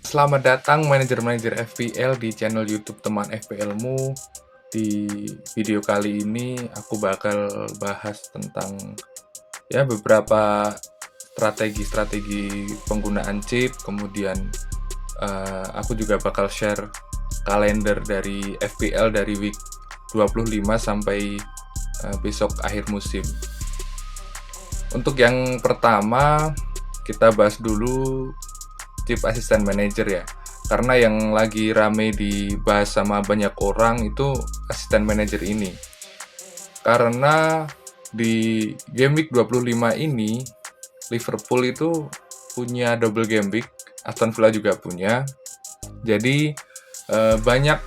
Selamat datang manajer-manajer FPL di channel YouTube teman FPL-mu. Di video kali ini aku bakal bahas tentang beberapa strategi-strategi penggunaan chip. Kemudian aku juga bakal share kalender dari FPL dari week 25 sampai besok akhir musim. Untuk yang pertama, kita bahas dulu chip asisten manager ya. Karena yang lagi rame dibahas sama banyak orang itu asisten manager ini. Karena di game week 25 ini Liverpool itu punya double game week, Aston Villa juga punya. Jadi banyak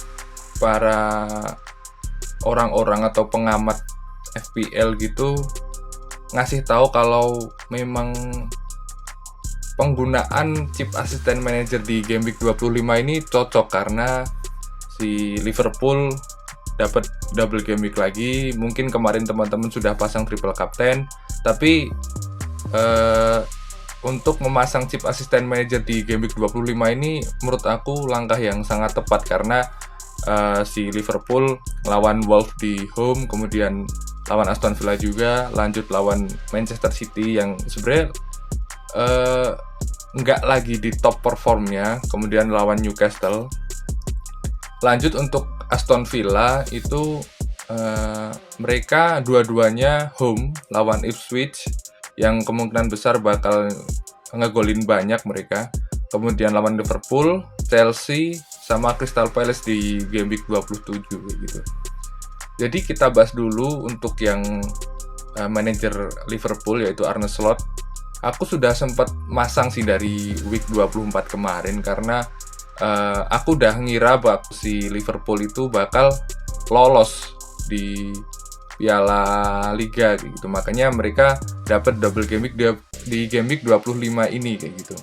para orang-orang atau pengamat FPL gitu ngasih tahu kalau memang penggunaan chip asisten manager di game week 25 ini cocok karena si Liverpool dapat double game week lagi. Mungkin kemarin teman-teman sudah pasang triple captain, tapi untuk memasang chip asisten manager di game week 25 ini menurut aku langkah yang sangat tepat karena si Liverpool lawan Wolves di home, kemudian lawan Aston Villa juga, lanjut lawan Manchester City yang sebenarnya nggak lagi di top performnya, kemudian lawan Newcastle. Lanjut untuk Aston Villa itu mereka dua-duanya home lawan Ipswich yang kemungkinan besar bakal ngegolin banyak mereka. Kemudian lawan Liverpool, Chelsea, sama Crystal Palace di game week 27 gitu. Jadi kita bahas dulu untuk yang manajer Liverpool yaitu Arne Slot. Aku sudah sempat masang sih dari week 24 kemarin karena aku udah ngira bahwa si Liverpool itu bakal lolos di Piala Liga gitu. Makanya mereka dapat double game week di game week 25 ini kayak gitu.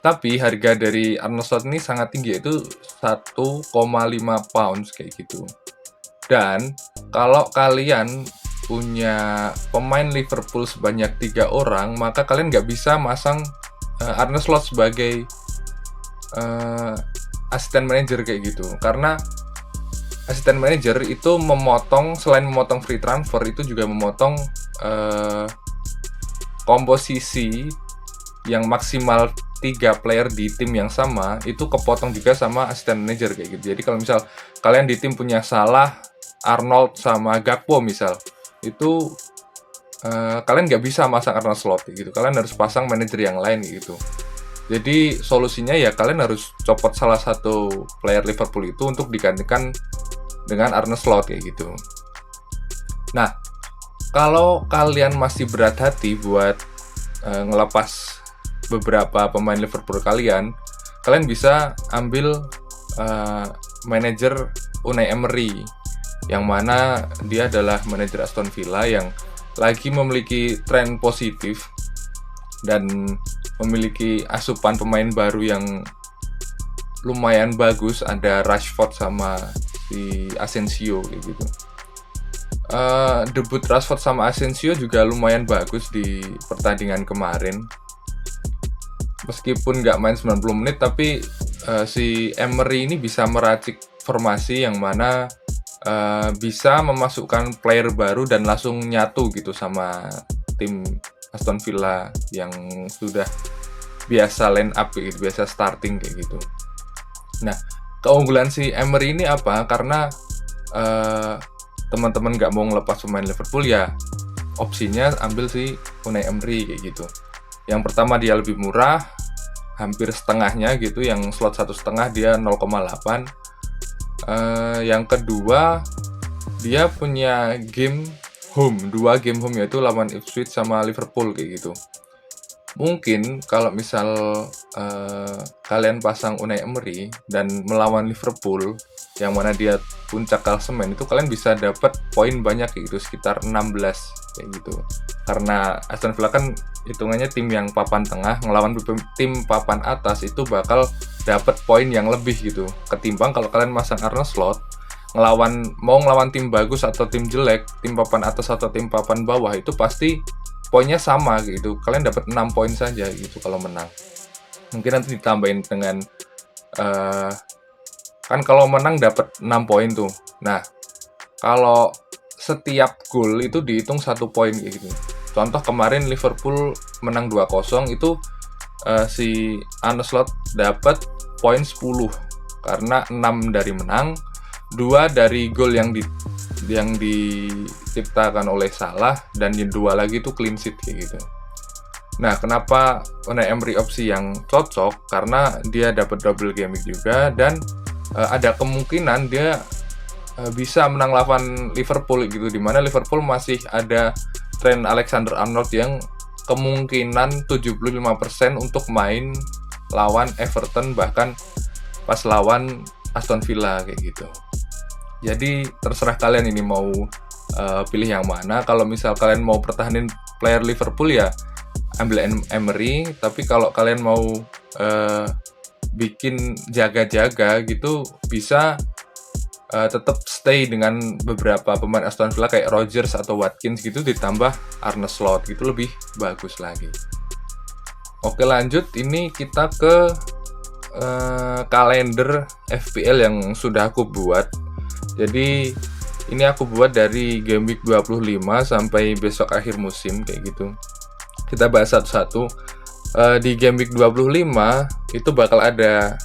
Tapi harga dari Arne Slot ini sangat tinggi, yaitu 1,5 pounds kayak gitu. Dan kalau kalian punya pemain Liverpool sebanyak 3 orang, maka kalian nggak bisa masang Arne Slot sebagai asisten manager kayak gitu. Karena asisten manager itu memotong, selain memotong free transfer, itu juga memotong komposisi yang maksimal 3 player di tim yang sama, itu kepotong juga sama asisten manager kayak gitu. Jadi kalau misal kalian di tim punya Salah, Arnold, sama Gakpo misal, itu kalian nggak bisa masang Arne Slot gitu. Kalian harus pasang manajer yang lain gitu. Jadi solusinya ya kalian harus copot salah satu player Liverpool itu untuk digantikan dengan Arne Slot kayak gitu. Nah, kalau kalian masih berat hati buat ngelepas beberapa pemain Liverpool kalian bisa ambil manajer Unai Emery, yang mana dia adalah manajer Aston Villa yang lagi memiliki tren positif dan memiliki asupan pemain baru yang lumayan bagus. Ada Rashford sama si Asensio kayak gitu. Debut Rashford sama Asensio juga lumayan bagus di pertandingan kemarin. Meskipun nggak main 90 menit, tapi si Emery ini bisa meracik formasi yang mana bisa memasukkan player baru dan langsung nyatu gitu sama tim Aston Villa yang sudah biasa line up gitu, biasa starting kayak gitu. Nah, keunggulan si Emery ini apa? Karena teman-teman nggak mau ngelepas pemain Liverpool, ya opsinya ambil si Unai Emery kayak gitu. Yang pertama, dia lebih murah, hampir setengahnya gitu, yang slot 1,5 dia 0,8. Yang kedua, dia punya game home, 2 game home, yaitu lawan Ipswich sama Liverpool kayak gitu. Mungkin kalau misal kalian pasang Unai Emery dan melawan Liverpool yang mana dia puncak klasemen, itu kalian bisa dapat poin banyak kayak gitu, sekitar 16 kayak gitu. Karena Aston Villa kan hitungannya tim yang papan tengah, ngelawan tim papan atas itu bakal dapat poin yang lebih gitu. Ketimbang kalau kalian masang Arne Slot, mau ngelawan tim bagus atau tim jelek, tim papan atas atau tim papan bawah, itu pasti poinnya sama gitu. Kalian dapat 6 poin saja gitu kalau menang. Mungkin nanti ditambahin dengan eh, kan kalau menang dapat 6 poin tuh. Nah, kalau setiap gol itu dihitung 1 poin kayak gitu. Contoh kemarin Liverpool menang 2-0 itu si Arne Slot dapat poin 10 karena 6 dari menang, 2 dari gol yang diciptakan oleh Salah, dan yang 2 lagi itu clean sheet kayak gitu. Nah, kenapa Unai Emery opsi yang cocok? Karena dia dapat double game week juga, dan ada kemungkinan dia bisa menang lawan Liverpool gitu, dimana Liverpool masih ada Trent Alexander-Arnold yang kemungkinan 75% untuk main lawan Everton, bahkan pas lawan Aston Villa kayak gitu. Jadi terserah kalian ini mau pilih yang mana. Kalau misal kalian mau pertahanin player Liverpool ya ambil Emery, tapi kalau kalian mau bikin jaga-jaga gitu bisa tetap stay dengan beberapa pemain Aston Villa kayak Rodgers atau Watkins gitu, ditambah Arne Slot gitu, lebih bagus lagi. Oke, lanjut, ini kita ke kalender FPL yang sudah aku buat. Jadi ini aku buat dari game week 25 sampai besok akhir musim kayak gitu. Kita bahas satu-satu. Di game week 25 itu bakal ada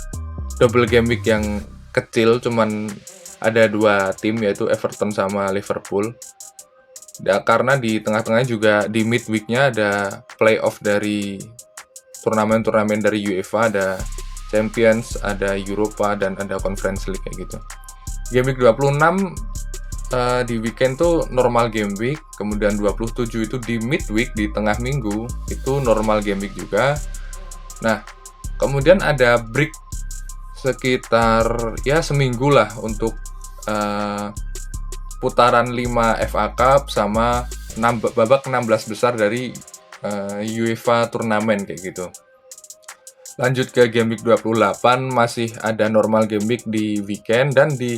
double game week yang kecil, cuman ada 2 tim yaitu Everton sama Liverpool. Karena di tengah-tengah juga di midweek-nya ada playoff dari turnamen-turnamen dari UEFA, ada Champions, ada Europa, dan ada Conference League kayak gitu. Game week 26 di weekend tuh normal game week, kemudian 27 itu di midweek, di tengah minggu itu normal game week juga. Nah, kemudian ada break sekitar ya seminggu lah untuk putaran 5 FA Cup sama babak 16 besar dari UEFA turnamen kayak gitu. Lanjut ke game week 28, masih ada normal game week di weekend, dan di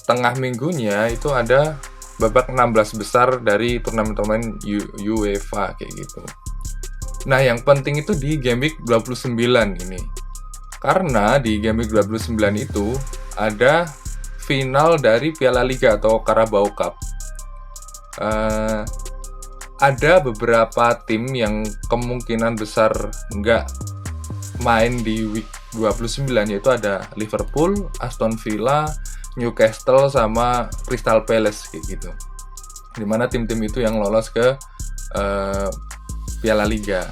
tengah minggunya itu ada babak 16 besar dari turnamen-turnamen UEFA kayak gitu. Nah, yang penting itu di game week 29 ini. Karena di game week 29 itu ada final dari Piala Liga atau Carabao Cup. Ada beberapa tim yang kemungkinan besar nggak main di week 29, yaitu ada Liverpool, Aston Villa, Newcastle, sama Crystal Palace kayak gitu. Dimana tim-tim itu yang lolos ke Piala Liga.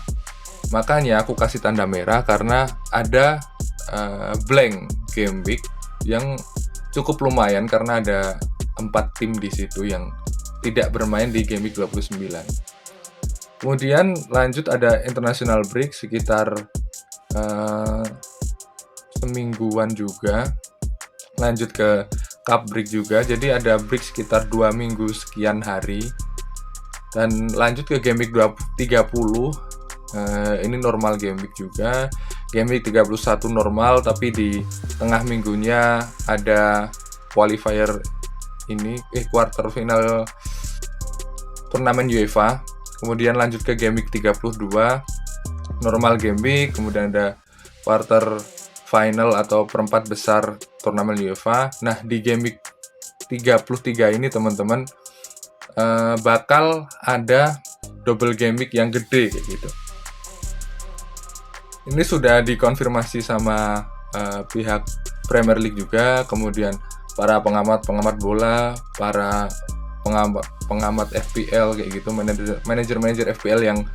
Makanya aku kasih tanda merah karena ada blank game week yang cukup lumayan, karena ada 4 tim di situ yang tidak bermain di game week 29. Kemudian lanjut ada international break sekitar semingguan juga. Lanjut ke cup break juga, jadi ada break sekitar 2 minggu sekian hari. Dan lanjut ke game week 30, ini normal game week juga. Game week 31 normal, tapi di tengah minggunya ada qualifier ini quarter final turnamen UEFA. Kemudian lanjut ke game week 32 normal game week, kemudian ada quarter final atau perempat besar turnamen UEFA. Nah, di game week 33 ini teman-teman bakal ada double game week yang gede kayak gitu. Ini sudah dikonfirmasi sama pihak Premier League juga, kemudian para pengamat bola, para pengamat FPL kayak gitu, manajer FPL yang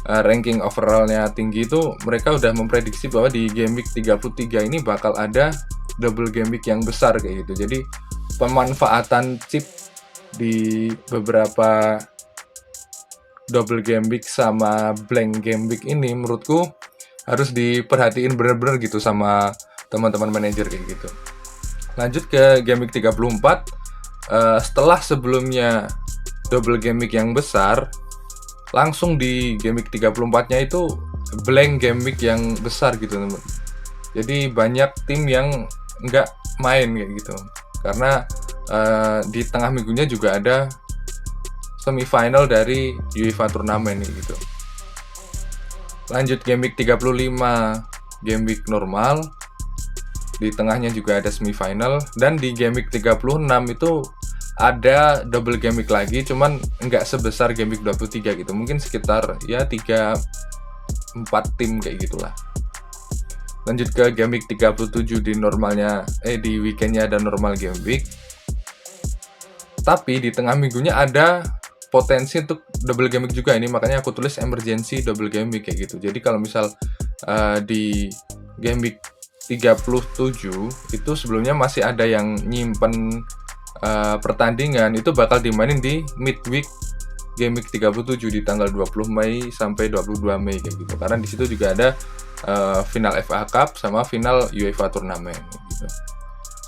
ranking overallnya tinggi itu, mereka udah memprediksi bahwa di game week 33 ini bakal ada double game week yang besar kayak gitu. Jadi pemanfaatan chip di beberapa double game week sama blank game week ini menurutku harus diperhatiin bener-bener gitu sama teman-teman manajer kayak gitu. Lanjut ke game week 34, setelah sebelumnya double game week yang besar, langsung di game week 34-nya itu blank game week yang besar gitu teman. Jadi banyak tim yang nggak main kayak gitu, karena di tengah minggunya juga ada semifinal dari UEFA turnamen gitu. Lanjut game week 35, game week normal, di tengahnya juga ada semifinal, dan di game week 36 itu ada double game week lagi, cuman nggak sebesar game week 23 gitu, mungkin sekitar ya 3-4 tim kayak gitulah. Lanjut ke game week 37 di normalnya, di weekendnya ada normal game week, tapi di tengah minggunya ada potensi untuk double game week juga ini, makanya aku tulis emergency double game week kayak gitu. Jadi kalau misal di game week 37 itu sebelumnya masih ada yang nyimpen pertandingan, itu bakal dimainin di midweek game week 37 di tanggal 20 Mei sampai 22 Mei kayak gitu. Karena di situ juga ada final FA Cup sama final UEFA Turnamen gitu.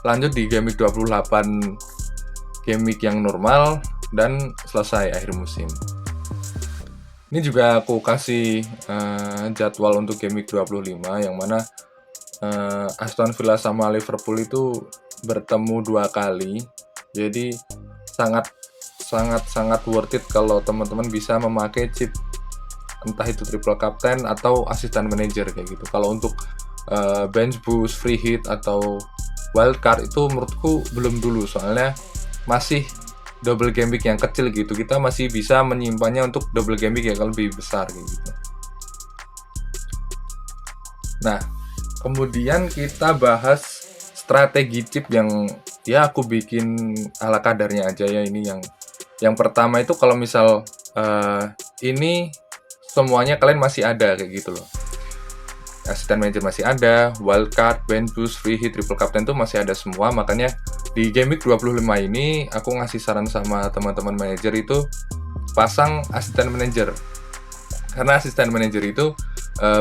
Lanjut di game week 28 game week yang normal dan selesai akhir musim. Ini juga aku kasih jadwal untuk game week 25 yang mana Aston Villa sama Liverpool itu bertemu 2 kali. Jadi sangat worth it kalau teman-teman bisa memakai chip entah itu triple captain atau assistant manager kayak gitu. Kalau untuk bench boost, free hit atau wildcard itu menurutku belum dulu, soalnya masih double game week yang kecil gitu. Kita masih bisa menyimpannya untuk double game week yang lebih besar kayak gitu. Nah, kemudian kita bahas strategi chip yang ya aku bikin ala kadarnya aja ya. Ini yang pertama itu kalau misal ini semuanya kalian masih ada kayak gitu loh. Assistant manager masih ada, wildcard, bench boost, free hit, triple captain tuh masih ada semua. Makanya di game week 25 ini aku ngasih saran sama teman-teman manajer itu pasang assistant manager. Karena assistant manager itu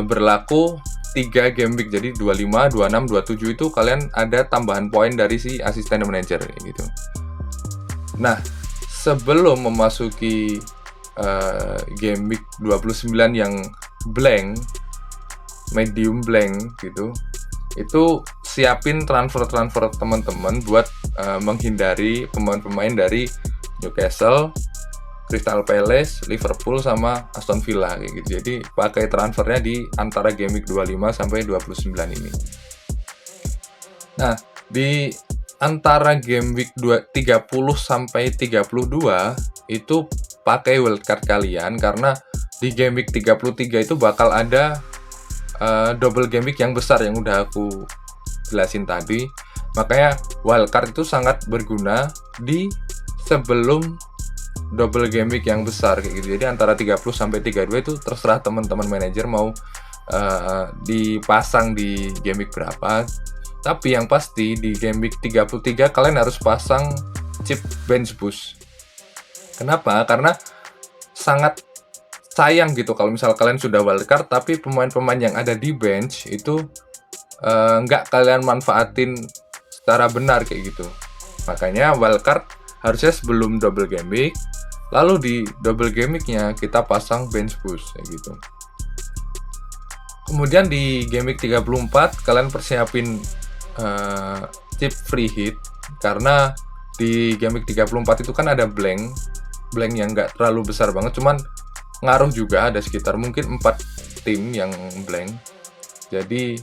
berlaku 3 game week, jadi 25, 26, 27 itu kalian ada tambahan poin dari si assistant manager gitu. Nah, sebelum memasuki game week 29 yang blank, medium blank gitu, itu siapin transfer teman-teman buat menghindari pemain-pemain dari Newcastle, Crystal Palace, Liverpool sama Aston Villa kayak gitu. Jadi pakai transfernya di antara game week 25 sampai 29 ini. Nah, di antara game week 30 sampai 32 itu pakai wildcard kalian, karena di game week 33 itu bakal ada double game week yang besar yang udah aku jelasin tadi. Makanya wildcard itu sangat berguna di sebelum double game week yang besar kayak gitu. Jadi antara 30 sampai 32 itu terserah teman-teman manajer mau dipasang di game week berapa. Tapi yang pasti di game week 33 kalian harus pasang chip bench boost. Kenapa? Karena sangat sayang gitu kalau misal kalian sudah wildcard tapi pemain-pemain yang ada di bench itu nggak kalian manfaatin secara benar kayak gitu. Makanya wildcard harusnya sebelum double game week, lalu di double game week-nya kita pasang bench boost kayak gitu. Kemudian di game week 34 kalian persiapin chip free hit, karena di game week 34 itu kan ada blank yang nggak terlalu besar banget, cuman ngaruh juga, ada sekitar mungkin 4 tim yang blank. Jadi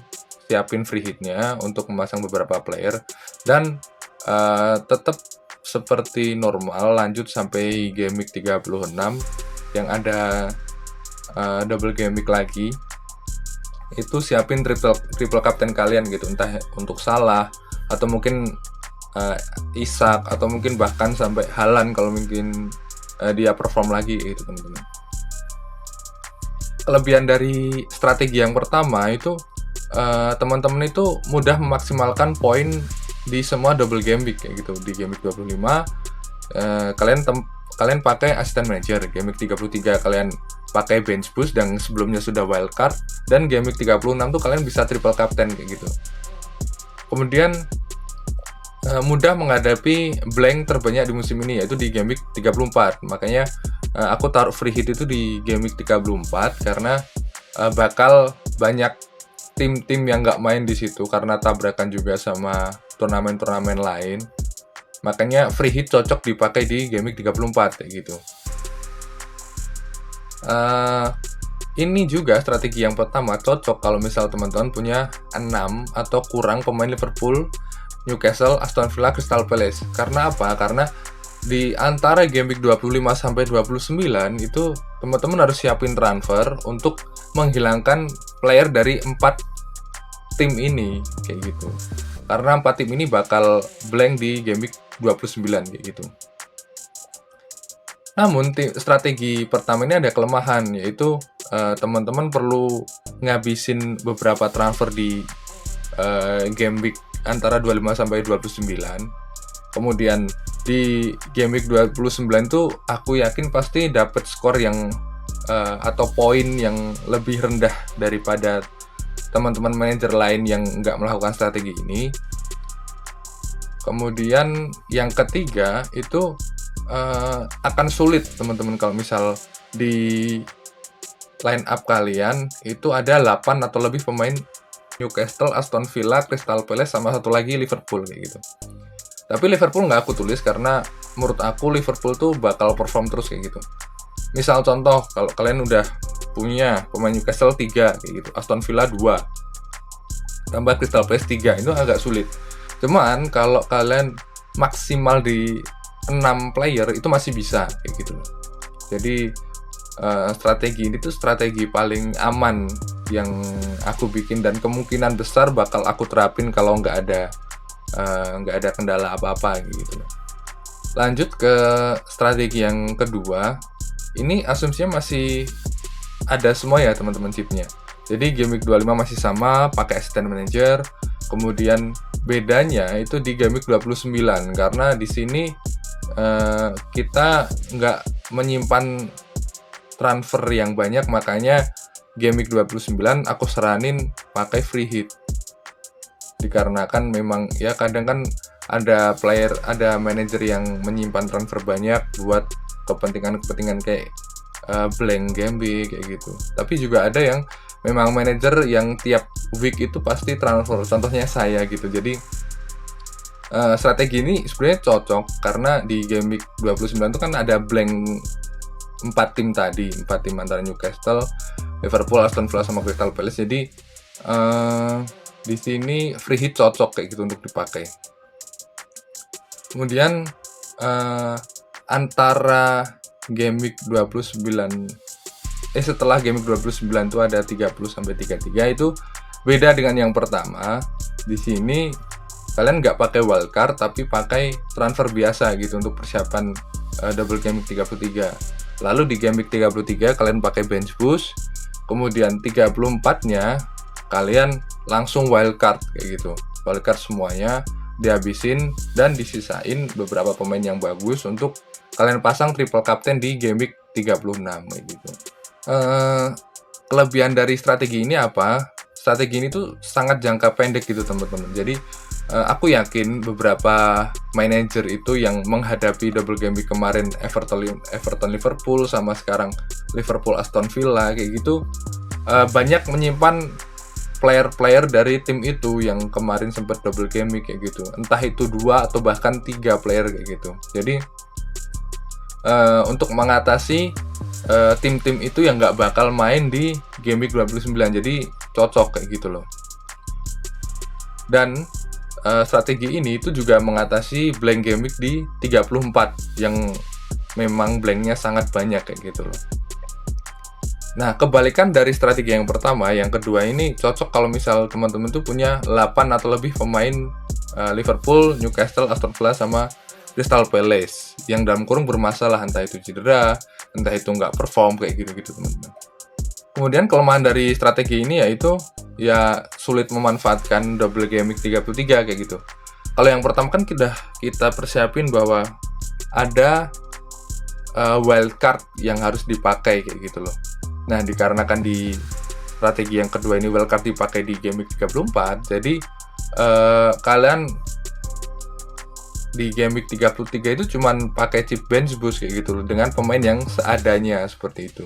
siapin free hitnya untuk memasang beberapa player dan tetap seperti normal lanjut sampai game week 36 yang ada double game week lagi. Itu siapin triple captain kalian gitu, entah untuk Salah atau mungkin Isak atau mungkin bahkan sampai Haaland kalau mungkin dia perform lagi gitu teman-teman. Kelebihan dari strategi yang pertama itu teman-teman itu mudah memaksimalkan poin di semua double game week kayak gitu. Di game week 25 kalian pakai assistant manager, game week 33 kalian pakai bench boost dan sebelumnya sudah wildcard, dan game week 36 tuh kalian bisa triple captain kayak gitu. Kemudian mudah menghadapi blank terbanyak di musim ini yaitu di game week 34. Makanya aku taruh free hit itu di game week 34 karena bakal banyak tim-tim yang nggak main di situ karena tabrakan juga sama turnamen-turnamen lain. Makanya free hit cocok dipakai di game week 34 kayak gitu. ini juga strategi yang pertama cocok kalau misal teman-teman punya 6 atau kurang pemain Liverpool, Newcastle, Aston Villa, Crystal Palace. Karena apa? Karena di antara game week 25 sampai 29 itu teman-teman harus siapin transfer untuk menghilangkan player dari 4 tim ini kayak gitu. Karena 4 tim ini bakal blank di game week 29 kayak gitu. Namun strategi pertama ini ada kelemahan, yaitu teman-teman perlu ngabisin beberapa transfer di game week antara 25 sampai 29. Kemudian di game week 29 tuh aku yakin pasti dapat skor yang atau poin yang lebih rendah daripada teman-teman manajer lain yang nggak melakukan strategi ini. Kemudian yang ketiga itu akan sulit teman-teman kalau misal di line up kalian itu ada 8 atau lebih pemain Newcastle, Aston Villa, Crystal Palace, sama satu lagi Liverpool kayak gitu. Tapi Liverpool nggak aku tulis karena menurut aku Liverpool tuh bakal perform terus kayak gitu. Misal contoh, kalau kalian udah punya pemain Newcastle 3 kayak gitu, Aston Villa 2, tambah Crystal Palace 3, itu agak sulit. Cuman kalau kalian maksimal di 6 player itu masih bisa kayak gitu. Jadi strategi ini tuh strategi paling aman yang aku bikin dan kemungkinan besar bakal aku terapin kalau nggak ada kendala apa-apa gitu. Lanjut ke strategi yang kedua. Ini asumsinya masih ada semua ya teman-teman chipnya. Jadi game week 25 masih sama, pakai assistant manager. Kemudian bedanya itu di game week 29 karena di sini kita nggak menyimpan transfer yang banyak, makanya game week 29 aku saranin pakai free hit. Dikarenakan memang ya kadang kan ada manajer yang menyimpan transfer banyak buat kepentingan kayak blank game week kayak gitu. Tapi juga ada yang memang manajer yang tiap week itu pasti transfer, contohnya saya gitu. Jadi strategi ini sebenarnya cocok karena di game week 29 itu kan ada blank 4 tim tadi, 4 tim antara Newcastle, Liverpool, Aston Villa sama Crystal Palace. Jadi di sini free hit cocok kayak gitu untuk dipakai. Kemudian antara game week 29 setelah game week 29 itu ada 30 sampai 33, itu beda dengan yang pertama. Di sini kalian nggak pakai wildcard tapi pakai transfer biasa gitu untuk persiapan double game week 33. Lalu di game week 33 kalian pakai bench boost, kemudian 34-nya kalian langsung wildcard kayak gitu. Wildcard semuanya dihabisin dan disisain beberapa pemain yang bagus untuk kalian pasang triple captain di game week 36 kayak gitu. Kelebihan dari strategi ini apa? Strategi ini tuh sangat jangka pendek gitu teman-teman. Jadi aku yakin beberapa manajer itu yang menghadapi double game week kemarin Everton Liverpool sama sekarang Liverpool Aston Villa kayak gitu banyak menyimpan player-player dari tim itu yang kemarin sempat double game week kayak gitu. Entah itu 2 atau bahkan 3 player kayak gitu. Jadi untuk mengatasi tim-tim itu yang nggak bakal main di game week 29, jadi cocok kayak gitu loh. Dan strategi ini itu juga mengatasi blank game week di 34 yang memang blanknya sangat banyak kayak gitu loh. Nah, kebalikan dari strategi yang pertama, yang kedua ini cocok kalau misal teman-teman tuh punya 8 atau lebih pemain Liverpool, Newcastle, Aston Villa sama Crystal Palace yang dalam kurung bermasalah, entah itu cedera, entah itu nggak perform kayak gitu-gitu teman-teman. Kemudian kelemahan dari strategi ini yaitu ya sulit memanfaatkan double game week 33 kayak gitu. Kalau yang pertama kan kita persiapin bahwa ada wildcard yang harus dipakai kayak gitu loh. Nah, dikarenakan di strategi yang kedua ini wildcard dipakai di game week 34, jadi kalian di game week 33 itu cuman pakai chip bench boost kayak gitu loh, dengan pemain yang seadanya seperti itu.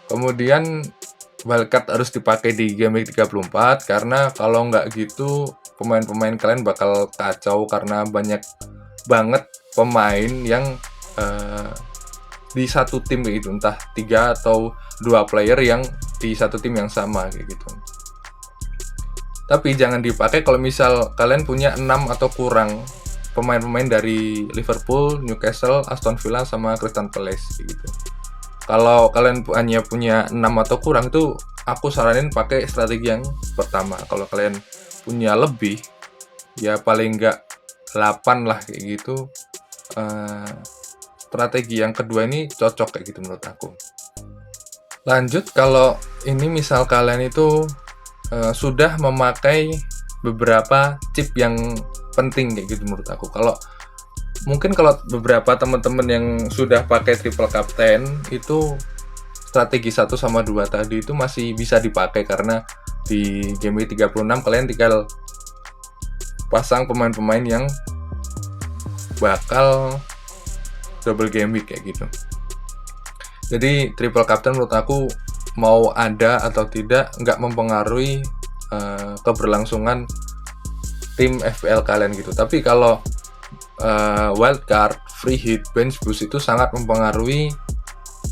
Kemudian wildcard harus dipakai di game week 34 karena kalau nggak gitu pemain-pemain kalian bakal kacau karena banyak banget pemain yang di satu tim kayak gitu, entah 3 atau 2 player yang di satu tim yang sama kayak gitu. Tapi jangan dipakai kalau misal kalian punya 6 atau kurang pemain-pemain dari Liverpool, Newcastle, Aston Villa, sama Crystal Palace kayak gitu. Kalau kalian hanya punya 6 atau kurang, itu aku saranin pakai strategi yang pertama. Kalau kalian punya lebih, ya paling enggak 8 lah kayak gitu, strategi yang kedua ini cocok kayak gitu menurut aku. Lanjut, kalau ini misal kalian itu sudah memakai beberapa chip yang penting kayak gitu menurut aku. Mungkin kalau beberapa teman-teman yang sudah pakai triple captain itu strategi 1 sama 2 tadi itu masih bisa dipakai, karena di game week 36 kalian tinggal pasang pemain-pemain yang bakal double game week kayak gitu. Jadi triple captain menurut aku mau ada atau tidak nggak mempengaruhi keberlangsungan tim FPL kalian gitu. Tapi kalau wildcard, free hit, bench boost itu sangat mempengaruhi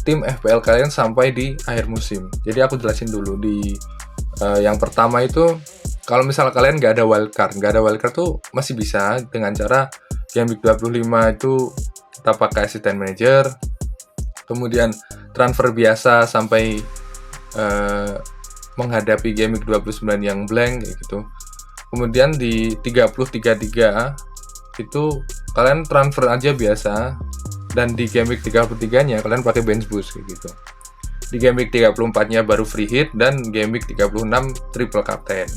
tim FPL kalian sampai di akhir musim. Jadi aku jelasin dulu di yang pertama itu, kalau misalnya kalian nggak ada wildcard tuh masih bisa dengan cara game week 25 itu kita pakai assistant manager, kemudian transfer biasa sampai menghadapi game week 29 yang blank kayak gitu. Kemudian di 33 itu kalian transfer aja biasa, dan di game week 33-nya kalian pakai bench boost kayak gitu. Di game week 34-nya baru free hit, dan game week 36 triple captain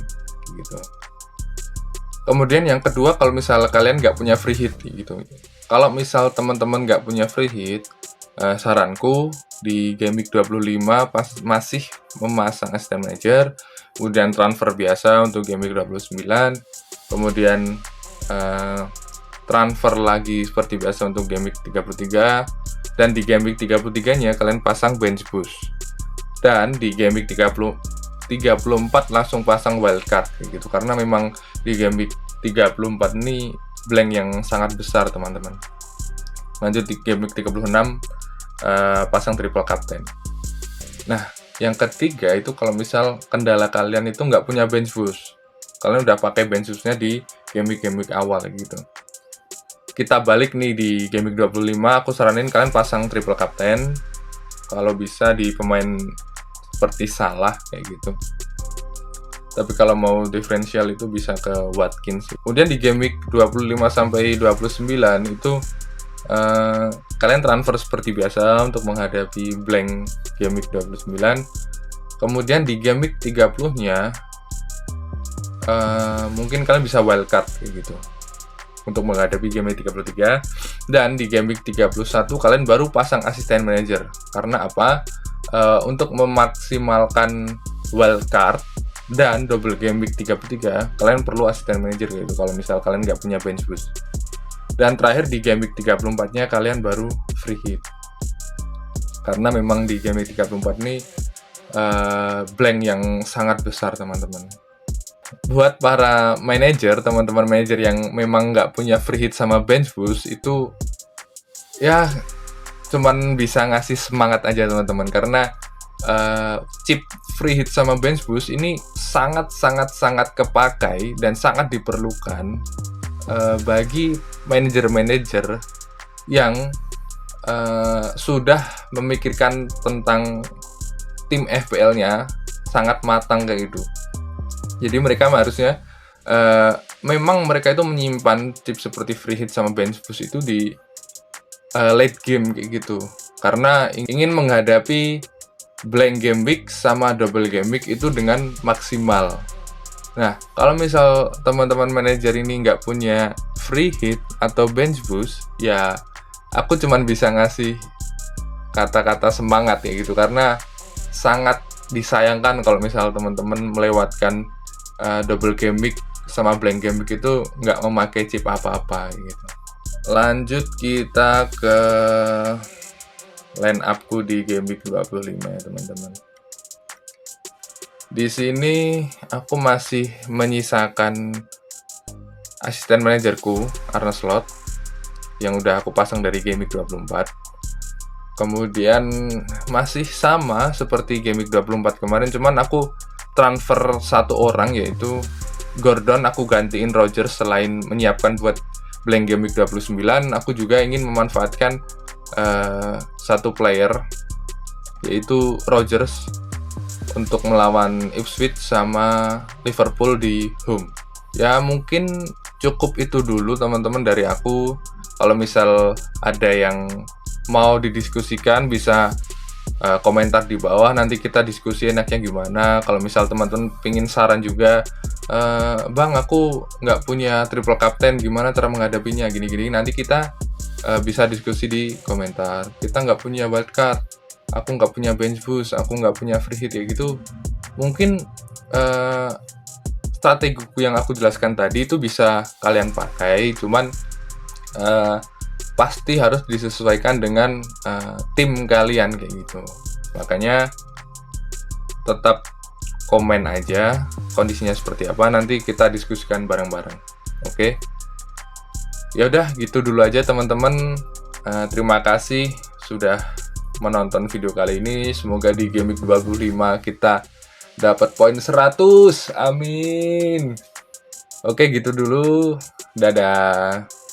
gitu. Kemudian yang kedua, kalau misalnya kalian nggak punya free hit gitu. Kalau misal teman-teman nggak punya free hit, saranku di game week 25 masih memasang assistant manager, kemudian transfer biasa untuk game week 29, kemudian transfer lagi seperti biasa untuk game week 33, dan di game week 33-nya kalian pasang bench boost. Dan di game week 34 langsung pasang wildcard gitu, karena memang di game week 34 ini blank yang sangat besar teman-teman. Lanjut di game week 36 pasang triple captain. Nah, yang ketiga itu kalau misal kendala kalian itu nggak punya bench boost, kalian udah pakai bench boostnya di game week awal gitu. Kita balik nih di game week 25, aku saranin kalian pasang triple captain, kalau bisa di pemain seperti Salah kayak gitu. Tapi kalau mau diferensial itu bisa ke Watkins. Kemudian di game week 25 sampai 29 itu kalian transfer seperti biasa untuk menghadapi blank game week 29. Kemudian di game week 30-nya mungkin kalian bisa wildcard kayak gitu untuk menghadapi game week 33. Dan di game week 31 kalian baru pasang asisten manager. Karena apa? Untuk memaksimalkan wildcard dan double game week 33, kalian perlu asisten manager gitu kalau misal kalian nggak punya bench boost. Dan terakhir di game week 34-nya kalian baru free hit. Karena memang di game week 34 ini blank yang sangat besar teman-teman. Buat para manajer, teman-teman manajer yang memang nggak punya free hit sama bench boost, itu ya cuman bisa ngasih semangat aja teman-teman, karena chip free hit sama bench boost ini sangat kepakai dan sangat diperlukan bagi manajer-manajer yang sudah memikirkan tentang tim FPL-nya sangat matang kayak gitu. Jadi mereka harusnya memang mereka itu menyimpan chip seperti free hit sama bench boost itu di late game kayak gitu, karena ingin menghadapi blank game week sama double game week itu dengan maksimal. Nah, kalau misal teman-teman manajer ini nggak punya free hit atau bench boost, ya aku cuman bisa ngasih kata-kata semangat ya gitu, karena sangat disayangkan kalau misal teman-teman melewatkan double game week sama blank game week itu nggak memakai chip apa-apa gitu. Lanjut kita ke line upku di game week 25 ya teman-teman. Di sini aku masih menyisakan asisten manajerku Arne Slot yang udah aku pasang dari game week 24. Kemudian masih sama seperti Game Week 24 kemarin, cuman aku transfer satu orang yaitu Gordon, aku gantiin Rodgers. Selain menyiapkan buat blank Game Week 29, aku juga ingin memanfaatkan satu player yaitu Rodgers untuk melawan Ipswich sama Liverpool di home. Ya mungkin cukup itu dulu teman-teman dari aku. Kalau misal ada yang mau didiskusikan bisa komentar di bawah, nanti kita diskusi enaknya gimana. Kalau misal teman-teman pingin saran juga, Bang aku nggak punya triple captain, gimana cara menghadapinya gini-gini, nanti kita bisa diskusi di komentar. Kita nggak punya wildcard, aku nggak punya bench boost, aku nggak punya free hit, ya gitu. Mungkin strategiku yang aku jelaskan tadi itu bisa kalian pakai, cuman pasti harus disesuaikan dengan tim kalian kayak gitu. Makanya tetap komen aja kondisinya seperti apa, nanti kita diskusikan bareng-bareng. Oke. Ya udah gitu dulu aja teman-teman. Terima kasih sudah menonton video kali ini. Semoga di Game Week 25 kita dapat poin 100. Amin. Oke, gitu dulu. Dadah.